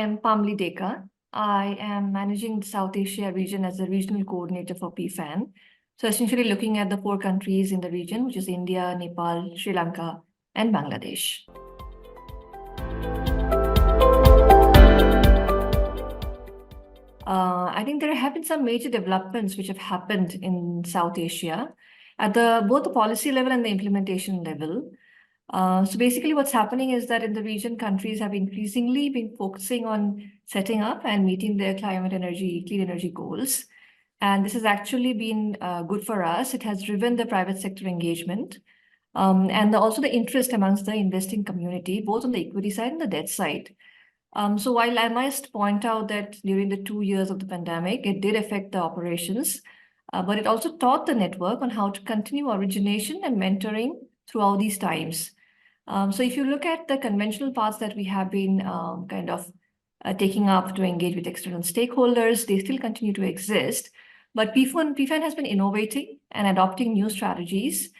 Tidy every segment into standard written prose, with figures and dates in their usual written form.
am Pamli Deka. I am managing the South Asia region as a regional coordinator for PFAN. So essentially looking at the 4 countries in the region, which is India, Nepal, Sri Lanka, and Bangladesh. I think there have been some major developments which have happened in South Asia at both the policy level and the implementation level. So basically what's happening is that in the region, countries have increasingly been focusing on setting up and meeting their climate energy, clean energy goals. And this has actually been good for us. It has driven the private sector engagement and also the interest amongst the investing community, both on the equity side and the debt side. So while I must point out that during the 2 years of the pandemic, it did affect the operations, but it also taught the network on how to continue origination and mentoring throughout these times. So if you look at the conventional paths that we have been taking up to engage with external stakeholders, they still continue to exist. But PFAN has been innovating and adopting new strategies.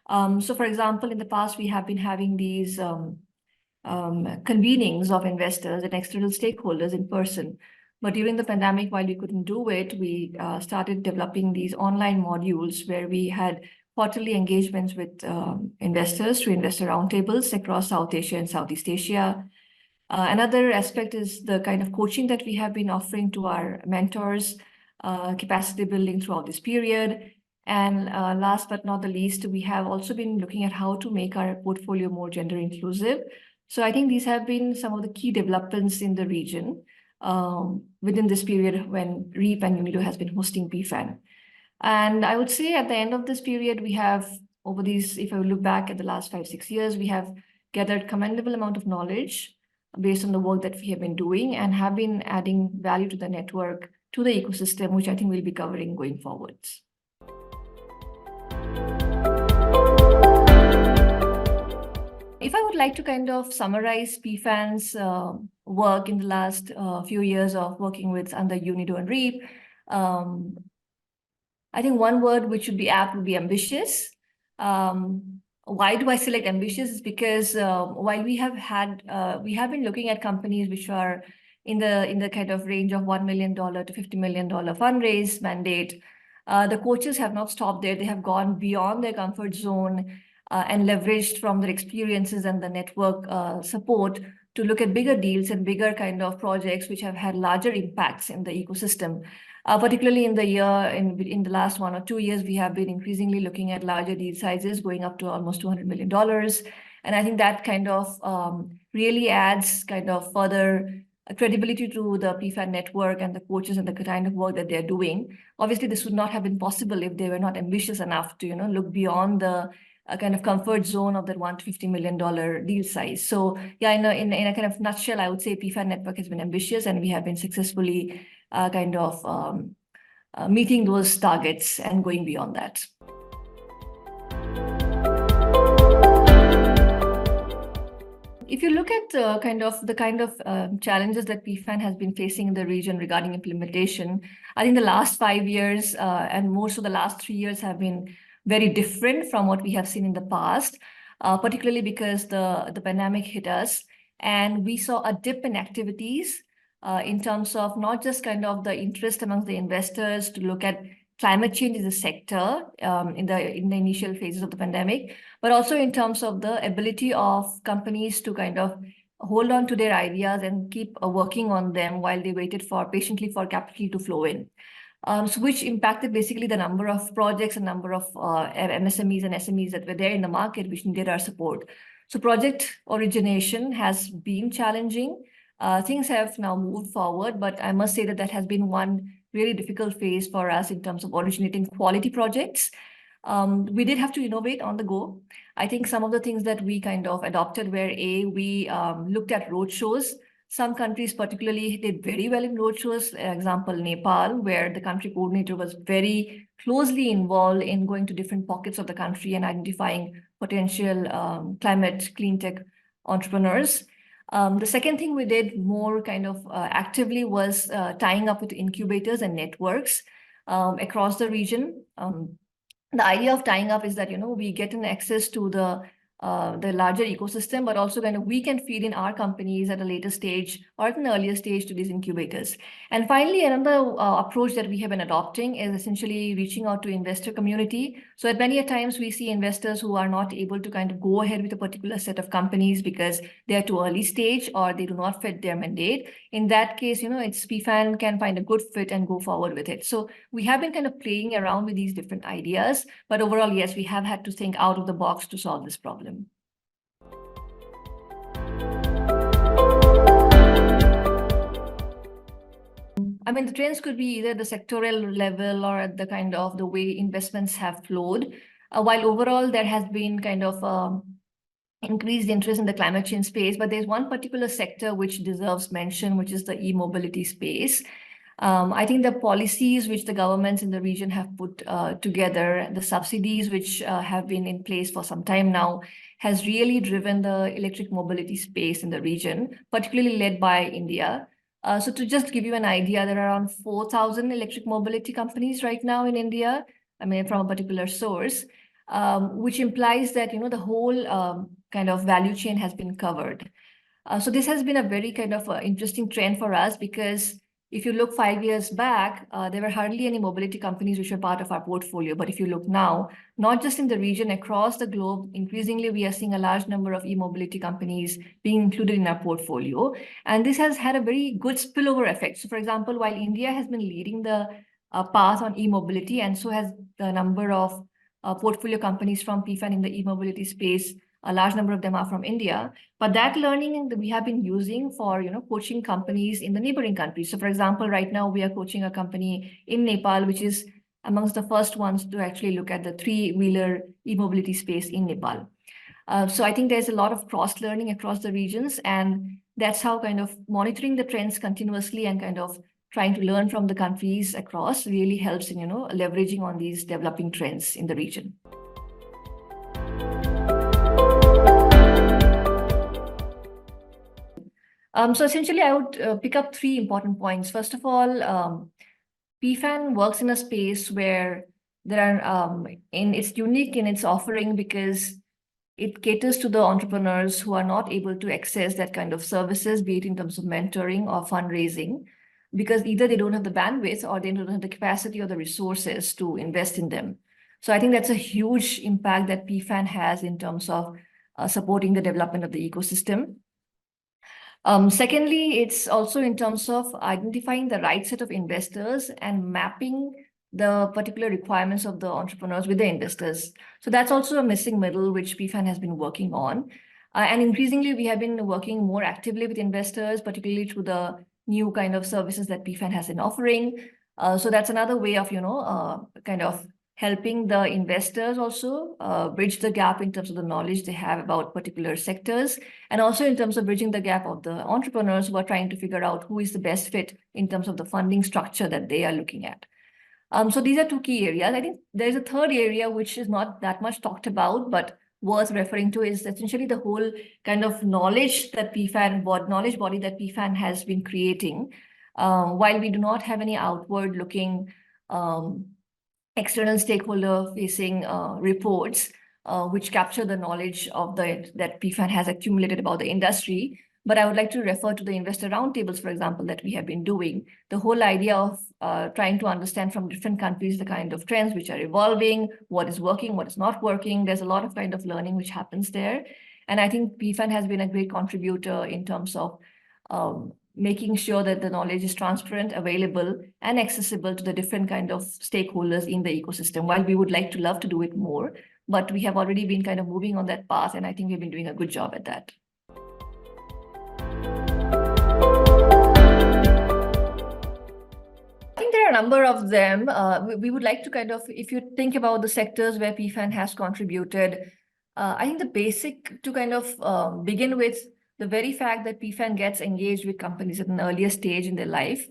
So for example, in the past, we have been having these convenings of investors and external stakeholders in person. But during the pandemic, while we couldn't do it, we started developing these online modules where we had quarterly engagements with investors through investor roundtables across South Asia and Southeast Asia. Another aspect is the kind of coaching that we have been offering to our mentors, capacity building throughout this period. And last but not the least, we have also been looking at how to make our portfolio more gender inclusive. So I think these have been some of the key developments in the region within this period when REAP and UNIDO has been hosting PFAN. And I would say at the end of this period, we have over these, if I look back at the last 5-6 years, we have gathered commendable amount of knowledge based on the work that we have been doing and have been adding value to the network, to the ecosystem, which I think we'll be covering going forwards. If I would like to kind of summarize PFAN's work in the last few years of working with under UNIDO and REAP, I think one word which would be apt would be ambitious. Why do I select ambitious? Is because while we have been looking at companies which are in the kind of range of $1 million to $50 million fundraise mandate, the coaches have not stopped there. They have gone beyond their comfort zone and leveraged from their experiences and the network support to look at bigger deals and bigger kind of projects which have had larger impacts in the ecosystem. Particularly in the last 1 or 2 years, we have been increasingly looking at larger deal sizes going up to almost $200 million. And I think that kind of really adds kind of further credibility to the PFAN network and the coaches and the kind of work that they're doing. Obviously, this would not have been possible if they were not ambitious enough to, look beyond the kind of comfort zone of that $1 to $50 million deal size. So yeah, in a kind of nutshell, I would say PFAN network has been ambitious and we have been successfully meeting those targets and going beyond that. If you look at the kind of challenges that PFAN has been facing in the region regarding implementation, I think the last 5 years and more so the last 3 years have been very different from what we have seen in the past, particularly because the pandemic hit us and we saw a dip in activities in terms of not just kind of the interest amongst the investors to look at climate change as a sector in the initial phases of the pandemic, but also in terms of the ability of companies to kind of hold on to their ideas and keep working on them while they waited patiently for capital to flow in. So which impacted basically the number of projects and number of MSMEs and SMEs that were there in the market, which needed our support. So project origination has been challenging. Things have now moved forward, but I must say that has been one really difficult phase for us in terms of originating quality projects. We did have to innovate on the go. I think some of the things that we kind of adopted were we looked at roadshows. Some countries particularly did very well in roadshows, example, Nepal, where the country coordinator was very closely involved in going to different pockets of the country and identifying potential climate clean tech entrepreneurs. The second thing we did more kind of actively was tying up with incubators and networks across the region. The idea of tying up is that, we get an access to the larger ecosystem, but also kind of we can feed in our companies at a later stage or at an earlier stage to these incubators. And finally, another approach that we have been adopting is essentially reaching out to investor community. So at many a times we see investors who are not able to kind of go ahead with a particular set of companies because they are too early stage or they do not fit their mandate. In that case, it's PFAN can find a good fit and go forward with it. So we have been kind of playing around with these different ideas, but overall, yes, we have had to think out of the box to solve this problem. I mean, the trends could be either the sectoral level or at the kind of the way investments have flowed. While overall there has been kind of increased interest in the climate change space, but there's one particular sector which deserves mention, which is the e-mobility space. I think the policies which the governments in the region have put together, the subsidies which have been in place for some time now, has really driven the electric mobility space in the region, particularly led by India. So to just give you an idea, there are around 4,000 electric mobility companies right now in India, I mean, from a particular source, which implies that, the whole kind of value chain has been covered. So this has been a very kind of interesting trend for us, because if you look 5 years back, there were hardly any mobility companies which were part of our portfolio. But if you look now, not just in the region, across the globe, increasingly we are seeing a large number of e-mobility companies being included in our portfolio. And this has had a very good spillover effect. So for example, while India has been leading the path on e-mobility, and so has the number of portfolio companies from PFAN in the e-mobility space, a large number of them are from India, but that learning we have been using for, coaching companies in the neighboring countries. So for example, right now we are coaching a company in Nepal, which is amongst the first ones to actually look at the three-wheeler e-mobility space in Nepal. So I think there's a lot of cross-learning across the regions, and that's how kind of monitoring the trends continuously and kind of trying to learn from the countries across really helps in, leveraging on these developing trends in the region. So essentially, I would pick up 3 important points. First of all, PFAN works in a space where there are, it's unique in its offering because it caters to the entrepreneurs who are not able to access that kind of services, be it in terms of mentoring or fundraising, because either they don't have the bandwidth or they don't have the capacity or the resources to invest in them. So I think that's a huge impact that PFAN has in terms of supporting the development of the ecosystem. Secondly, it's also in terms of identifying the right set of investors and mapping the particular requirements of the entrepreneurs with the investors. So that's also a missing middle, which PFAN has been working on. And increasingly, we have been working more actively with investors, particularly through the new kind of services that PFAN has been offering. So that's another way of, kind of helping the investors also bridge the gap in terms of the knowledge they have about particular sectors, and also in terms of bridging the gap of the entrepreneurs who are trying to figure out who is the best fit in terms of the funding structure that they are looking at. So these are 2 key areas. I think there's a third area which is not that much talked about, but worth referring to, is essentially the whole kind of knowledge that knowledge body that PFAN has been creating. While we do not have any outward looking external stakeholder facing reports which capture the knowledge of that PFAN has accumulated about the industry. But I would like to refer to the investor roundtables, for example, that we have been doing. The whole idea of trying to understand from different countries the kind of trends which are evolving, what is working, what is not working. There's a lot of kind of learning which happens there. And I think PFAN has been a great contributor in terms of making sure that the knowledge is transparent, available, and accessible to the different kind of stakeholders in the ecosystem. While we would love to do it more, but we have already been kind of moving on that path, and I think we've been doing a good job at that. I think there are a number of them. We would like to kind of, if you think about the sectors where PFAN has contributed, I think the basic to kind of begin with, the very fact that PFAN gets engaged with companies at an earlier stage in their life,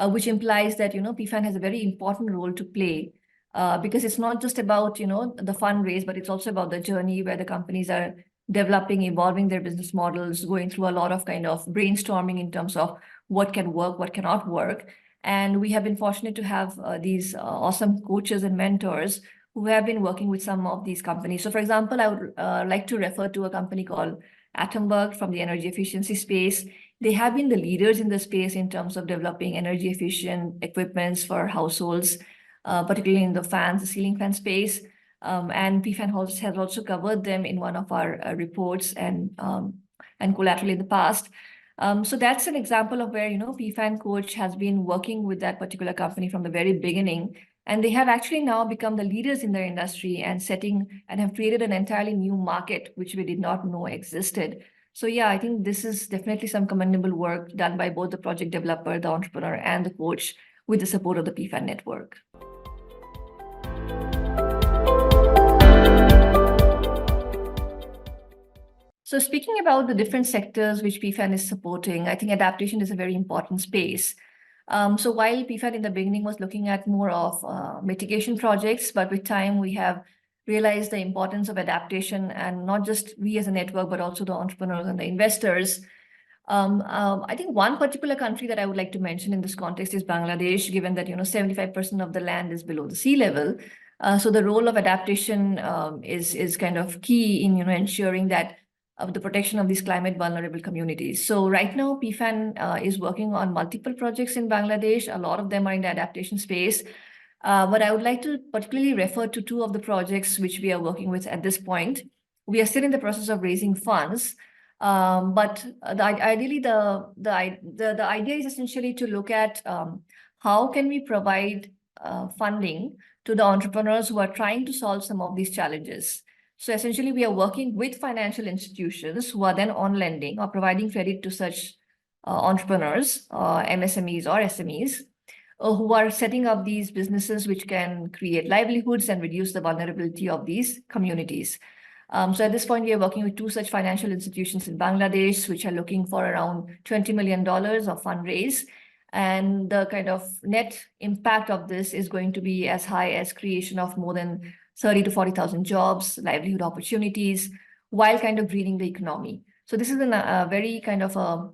which implies that, PFAN has a very important role to play, because it's not just about, the fundraise, but it's also about the journey where the companies are developing, evolving their business models, going through a lot of kind of brainstorming in terms of what can work, what cannot work. And we have been fortunate to have these awesome coaches and mentors who have been working with some of these companies. So for example, I would like to refer to a company called Atomberg from the energy efficiency space. They have been the leaders in the space in terms of developing energy efficient equipments for households, particularly in the fans, the ceiling fan space. And PFAN has also covered them in one of our reports and collateral in the past. So that's an example of where, PFAN Coach has been working with that particular company from the very beginning. And they have actually now become the leaders in their industry and have created an entirely new market, which we did not know existed. So yeah, I think this is definitely some commendable work done by both the project developer, the entrepreneur, and the coach with the support of the PFAN network. So speaking about the different sectors which PFAN is supporting, I think adaptation is a very important space. So while PFAN in the beginning was looking at more of mitigation projects, but with time we have realized the importance of adaptation, and not just we as a network, but also the entrepreneurs and the investors. I think one particular country that I would like to mention in this context is Bangladesh, given that 75% of the land is below the sea level. So the role of adaptation is kind of key in ensuring that the protection of these climate vulnerable communities. So right now, PFAN is working on multiple projects in Bangladesh. A lot of them are in the adaptation space. But I would like to particularly refer to two of the projects which we are working with at this point. We are still in the process of raising funds. But ideally, the idea is essentially to look at how can we provide funding to the entrepreneurs who are trying to solve some of these challenges. So essentially, we are working with financial institutions who are then on lending or providing credit to such entrepreneurs, MSMEs or SMEs, who are setting up these businesses which can create livelihoods and reduce the vulnerability of these communities. So at this point, we are working with two such financial institutions in Bangladesh, which are looking for around $20 million of fundraise. And the kind of net impact of this is going to be as high as creation of more than 30 to 40,000 jobs, livelihood opportunities, while kind of greening the economy. So this is a very kind of a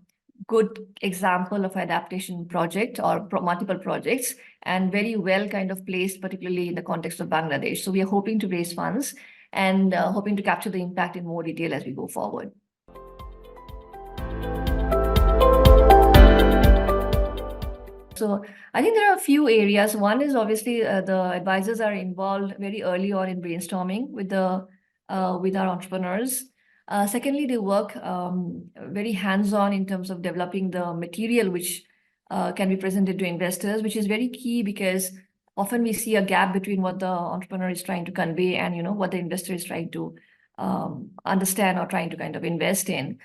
good example of adaptation project or multiple projects, and very well kind of placed, particularly in the context of Bangladesh. So we are hoping to raise funds and hoping to capture the impact in more detail as we go forward. So I think there are a few areas. One is obviously the advisors are involved very early on in brainstorming with our entrepreneurs. Secondly, they work very hands-on in terms of developing the material which can be presented to investors, which is very key because often we see a gap between what the entrepreneur is trying to convey and what the investor is trying to understand or trying to kind of invest in.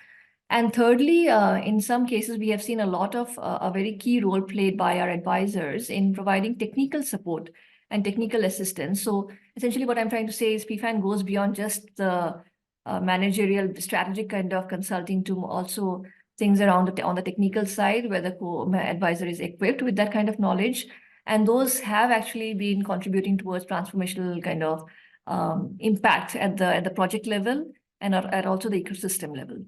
And thirdly, in some cases, we have seen a lot of a very key role played by our advisors in providing technical support and technical assistance. So essentially what I'm trying to say is PFAN goes beyond just the managerial strategic kind of consulting to also things around on the technical side where the advisor is equipped with that kind of knowledge. And those have actually been contributing towards transformational kind of impact at the project level and at also the ecosystem level.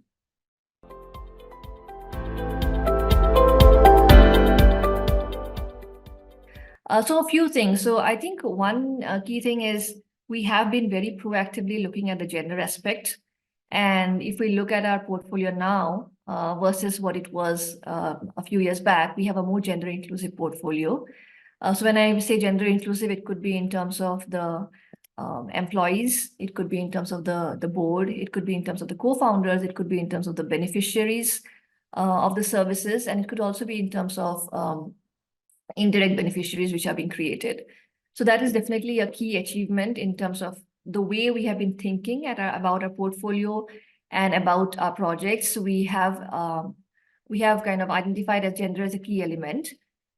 So a few things. So I think one key thing is we have been very proactively looking at the gender aspect. And if we look at our portfolio now versus what it was a few years back, we have a more gender inclusive portfolio. So when I say gender inclusive, it could be in terms of the employees, it could be in terms of the board, it could be in terms of the co-founders, it could be in terms of the beneficiaries of the services, and it could also be in terms of indirect beneficiaries which are being created. So that is definitely a key achievement in terms of the way we have been thinking about our portfolio and about our projects. We have kind of identified as gender as a key element,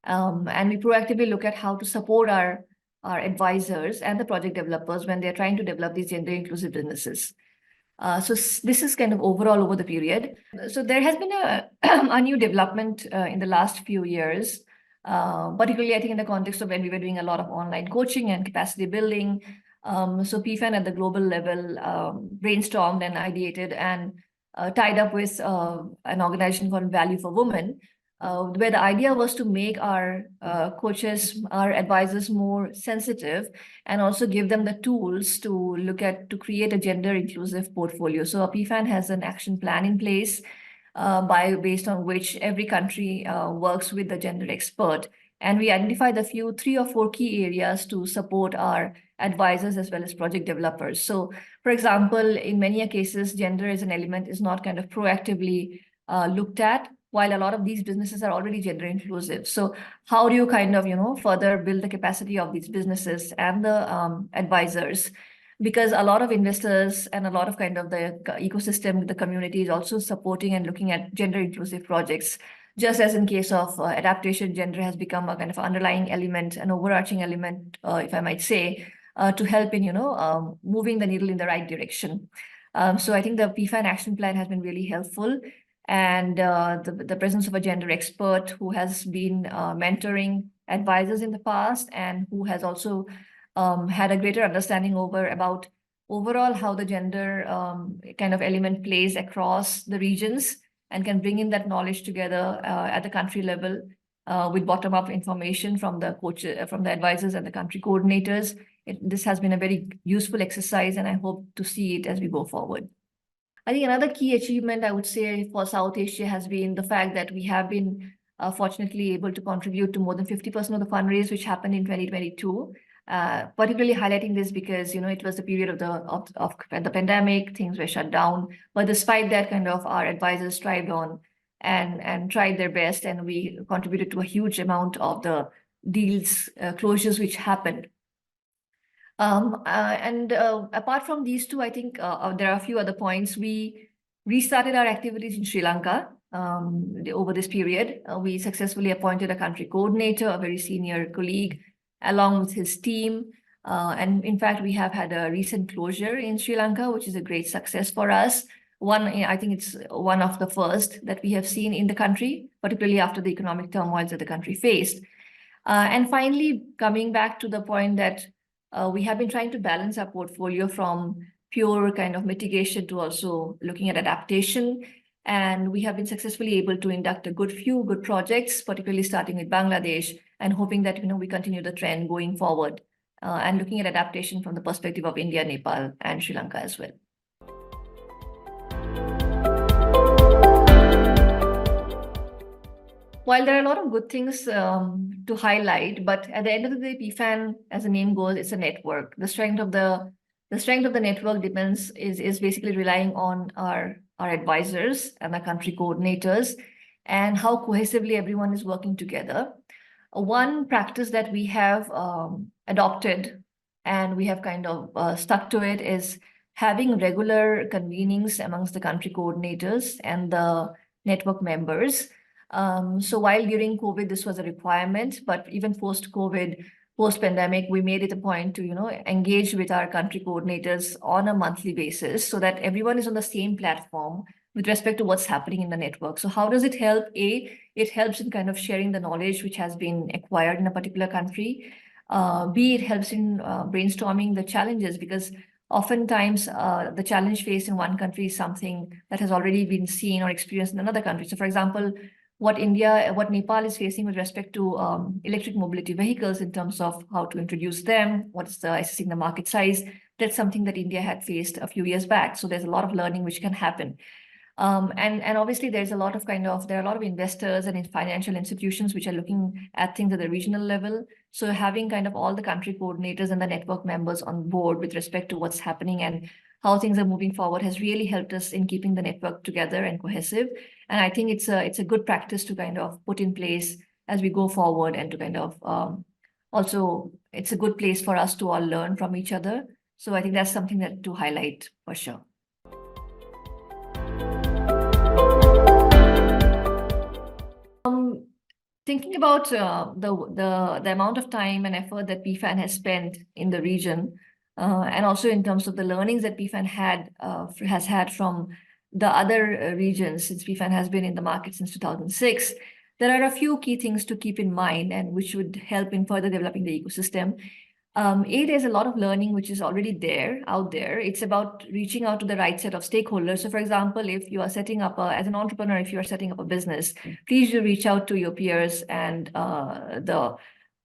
and we proactively look at how to support our advisors and the project developers when they're trying to develop these gender inclusive businesses. So this is kind of overall over the period. So there has been a new development in the last few years. Particularly, I think in the context of when we were doing a lot of online coaching and capacity building. So PFAN at the global level brainstormed and ideated and tied up with an organization called Value for Women, where the idea was to make our coaches, our advisors more sensitive and also give them the tools to create a gender inclusive portfolio. So PFAN has an action plan in place. based on which every country works with the gender expert. And we identified a few, 3 or 4 key areas to support our advisors as well as project developers. So, for example, in many cases, gender as an element is not kind of proactively looked at, while a lot of these businesses are already gender inclusive. So how do you kind of, further build the capacity of these businesses and the advisors? Because a lot of investors and a lot of kind of the ecosystem, the community is also supporting and looking at gender inclusive projects. Just as in case of adaptation, gender has become a kind of underlying element, an overarching element, if I might say, to help in, moving the needle in the right direction. So I think the PFAN action plan has been really helpful. And the presence of a gender expert who has been mentoring advisors in the past and who has also had a greater understanding about overall how the gender kind of element plays across the regions and can bring in that knowledge together at the country level with bottom-up information from the coaches, from the advisors and the country coordinators. This has been a very useful exercise, and I hope to see it as we go forward. I think another key achievement I would say for South Asia has been the fact that we have been fortunately able to contribute to more than 50% of the fundraise, which happened in 2022. Particularly highlighting this because it was the period of the pandemic, things were shut down. But despite that, kind of our advisors strived on and tried their best, and we contributed to a huge amount of the deals closures which happened. Apart from these two, I think there are a few other points. We restarted our activities in Sri Lanka over this period. We successfully appointed a country coordinator, a very senior colleague, along with his team. And in fact, we have had a recent closure in Sri Lanka, which is a great success for us. I think it's one of the first that we have seen in the country, particularly after the economic turmoil that the country faced. And finally, coming back to the point that we have been trying to balance our portfolio from pure kind of mitigation to also looking at adaptation. And we have been successfully able to induct a few good projects, particularly starting with Bangladesh, and hoping that we continue the trend going forward and looking at adaptation from the perspective of India, Nepal, and Sri Lanka as well. While there are a lot of good things to highlight, but at the end of the day, PFAN, as the name goes, it's a network. The strength of the network is basically relying on our advisors and our country coordinators and how cohesively everyone is working together. One practice that we have adopted and we have kind of stuck to it is having regular convenings amongst the country coordinators and the network members. So while during COVID, this was a requirement, but even post-COVID, post-pandemic, we made it a point to, engage with our country coordinators on a monthly basis so that everyone is on the same platform with respect to what's happening in the network. So how does it help? It helps in kind of sharing the knowledge which has been acquired in a particular country. B, it helps in brainstorming the challenges, because oftentimes the challenge faced in one country is something that has already been seen or experienced in another country. So for example, what Nepal is facing with respect to electric mobility vehicles in terms of how to introduce them, what's assessing the market size, that's something that India had faced a few years back. So there's a lot of learning which can happen. And obviously there are a lot of investors and financial institutions which are looking at things at the regional level. So having kind of all the country coordinators and the network members on board with respect to what's happening and how things are moving forward has really helped us in keeping the network together and cohesive. And I think it's a good practice to kind of put in place as we go forward, and to kind of also it's a good place for us to all learn from each other. So I think that's something that to highlight for sure. Thinking about the amount of time and effort that PFAN has spent in the region, and also in terms of the learnings that PFAN has had from the other regions, since PFAN has been in the market since 2006, there are a few key things to keep in mind and which would help in further developing the ecosystem. There's a lot of learning which is already out there. It's about reaching out to the right set of stakeholders. So for example, if you are setting up as an entrepreneur, if you are setting up a business, please do reach out to your peers and the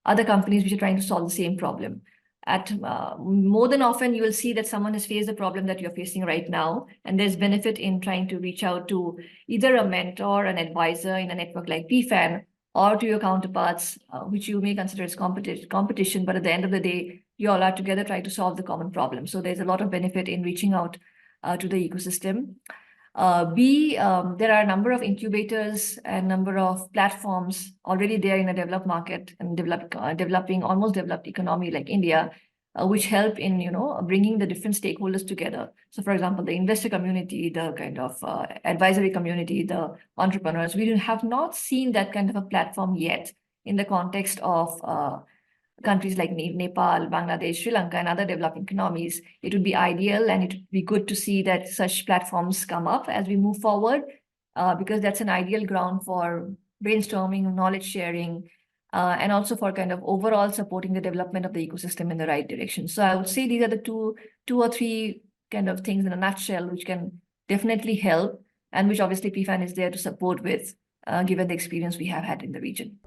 other companies which are trying to solve the same problem. more than often, you will see that someone has faced the problem that you're facing right now, and there's benefit in trying to reach out to either a mentor, an advisor in a network like PFAN, or to your counterparts, which you may consider as competition, but at the end of the day, you all are together trying to solve the common problem. So there's a lot of benefit in reaching out to the ecosystem. There are a number of incubators and number of platforms already there in a developed market and developing, almost developed economy like India, which help in, bringing the different stakeholders together. So for example, the investor community, the kind of advisory community, the entrepreneurs, we have not seen that kind of a platform yet in the context of countries like Nepal, Bangladesh, Sri Lanka, and other developing economies. It would be ideal and it would be good to see that such platforms come up as we move forward, because that's an ideal ground for brainstorming, knowledge sharing, and also for kind of overall supporting the development of the ecosystem in the right direction. So I would say these are the two or three kind of things in a nutshell, which can definitely help, and which obviously PFAN is there to support with, given the experience we have had in the region.